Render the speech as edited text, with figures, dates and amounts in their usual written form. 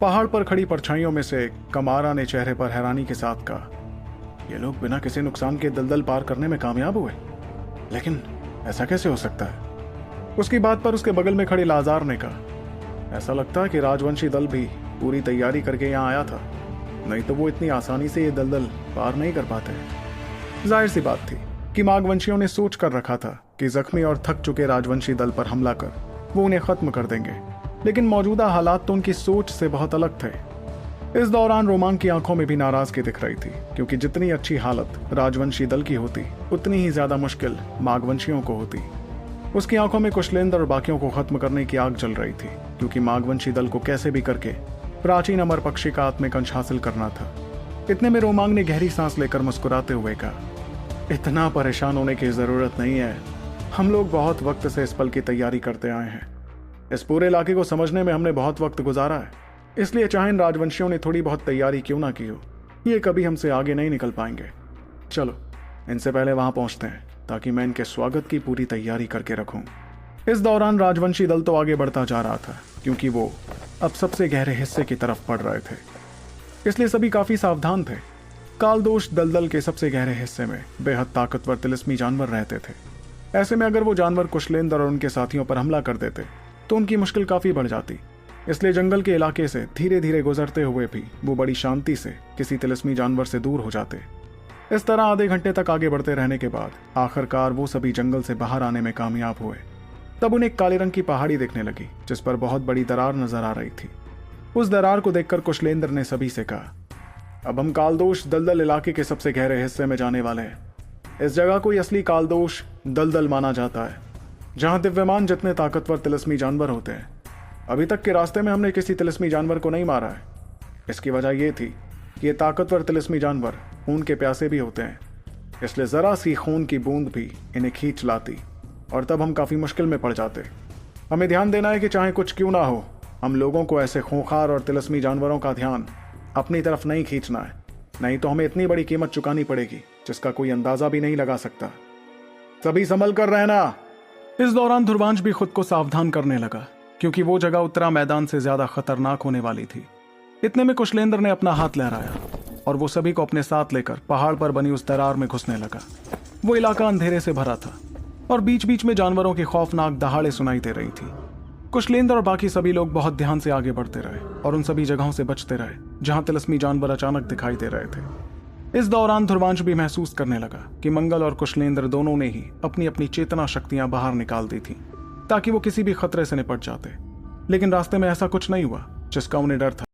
पहाड़ पर खड़ी परछाइयों में से कमारा ने चेहरे पर हैरानी के साथ कहा, ये लोग बिना किसी नुकसान के दलदल पार करने में कामयाब हुए, लेकिन ऐसा कैसे हो सकता है? उसकी बात पर उसके बगल में खड़े लाजार ने कहा, ऐसा लगता है कि राजवंशी दल भी पूरी तैयारी करके यहाँ आया था, नहीं तो वो इतनी आसानी से ये दलदल पार नहीं कर पाते। जाहिर सी बात थी कि मागवंशियों ने सोच कर रखा था कि जख्मी और थक चुके राजवंशी दल पर हमला कर वो उन्हें खत्म कर देंगे, लेकिन मौजूदा हालात तो उनकी सोच से बहुत अलग थे। इस दौरान रोमांग की आंखों में भी नाराजगी दिख रही थी, क्योंकि जितनी अच्छी हालत राजवंशी दल की होती उतनी ही ज्यादा मुश्किल मागवंशियों को होती। उसकी आंखों में कुशलेंद्र और बाकियों को खत्म करने की आग जल रही थी, क्योंकि मागवंशी दल को कैसे भी करके प्राचीन अमर पक्षी का आत्मिक अंश हासिल करना था। इतने में रोमांग ने गहरी सांस लेकर मुस्कुराते हुए कहा, इतना परेशान होने की जरूरत नहीं है, हम लोग बहुत वक्त से इस पल की तैयारी करते आए हैं। इस पूरे इलाके को समझने में हमने बहुत वक्त गुजारा है, इसलिए चाहे इन राजवंशियों ने थोड़ी बहुत तैयारी क्यों ना की हो, ये कभी हमसे आगे नहीं निकल पाएंगे। चलो इनसे पहले वहां पहुंचते हैं, ताकि मैं इनके स्वागत की पूरी तैयारी करके रखूं। इस दौरान राजवंशी दल तो आगे बढ़ता जा रहा था, क्योंकि वो अब सबसे गहरे हिस्से की तरफ बढ़ रहे थे, इसलिए सभी काफी सावधान थे। कालदोष दलदल के सबसे गहरे हिस्से में बेहद ताकतवर तिलिस्मी जानवर रहते थे। ऐसे में अगर वो जानवर कुशलेंद्र और उनके साथियों पर हमला कर देते तो उनकी मुश्किल काफी बढ़ जाती। इसलिए जंगल के इलाके से धीरे धीरे गुजरते हुए भी वो बड़ी शांति से किसी तिलिस्मी जानवर से दूर हो जाते। इस तरह आधे घंटे तक आगे बढ़ते रहने के बाद आखिरकार वो सभी जंगल से बाहर आने में कामयाब हुए। तब उन्हें एक काले रंग की पहाड़ी दिखने लगी, जिस पर बहुत बड़ी दरार नजर आ रही थी। उस दरार को देखकर कुशलेंद्र ने सभी से कहा, अब हम कालदोष दलदल इलाके के सबसे गहरे हिस्से में जाने वाले हैं। इस जगह को असली कालदोष दलदल माना जाता है, जहां दिव्यमान जितने ताकतवर तिलिस्मी जानवर होते हैं। अभी तक के रास्ते में हमने किसी तिलिस्मी जानवर को नहीं मारा है। इसकी वजह यह थी कि ये ताकतवर तिलिस्मी जानवर खून के प्यासे भी होते हैं, इसलिए जरा सी खून की बूंद भी इन्हें खींच लाती और तब हम काफी मुश्किल में पड़ जाते। हमें ध्यान देना है कि चाहे कुछ क्यों ना हो, हम लोगों को ऐसे खूंखार और तिलिस्मी जानवरों का ध्यान अपनी तरफ नहीं खींचना है, नहीं तो हमें इतनी बड़ी कीमत चुकानी पड़ेगी जिसका कोई अंदाजा भी नहीं लगा सकता। सभी संभल कर रहना। इस दौरान ध्रुवांश भी खुद को सावधान करने लगा, क्योंकि वो जगह उत्तरा मैदान से ज्यादा खतरनाक होने वाली थी। इतने में कुशलेंद्र ने अपना हाथ लहराया और वो सभी को अपने साथ लेकर पहाड़ पर बनी उस दरार में घुसने लगा। वो इलाका अंधेरे से भरा था और बीच बीच में जानवरों की खौफनाक दहाड़े सुनाई दे रही थी। कुशलेंद्र और बाकी सभी लोग बहुत ध्यान से आगे बढ़ते रहे और उन सभी जगहों से बचते रहे जहां तिलिस्मी जानवर अचानक दिखाई दे रहे थे। इस दौरान ध्रुवांश भी महसूस करने लगा कि मंगल और कुशलेंद्र दोनों ने ही अपनी अपनी चेतना शक्तियां बाहर निकाल दी थी, ताकि वो किसी भी खतरे से निपट जाते। लेकिन रास्ते में ऐसा कुछ नहीं हुआ जिसका उन्हें डर था।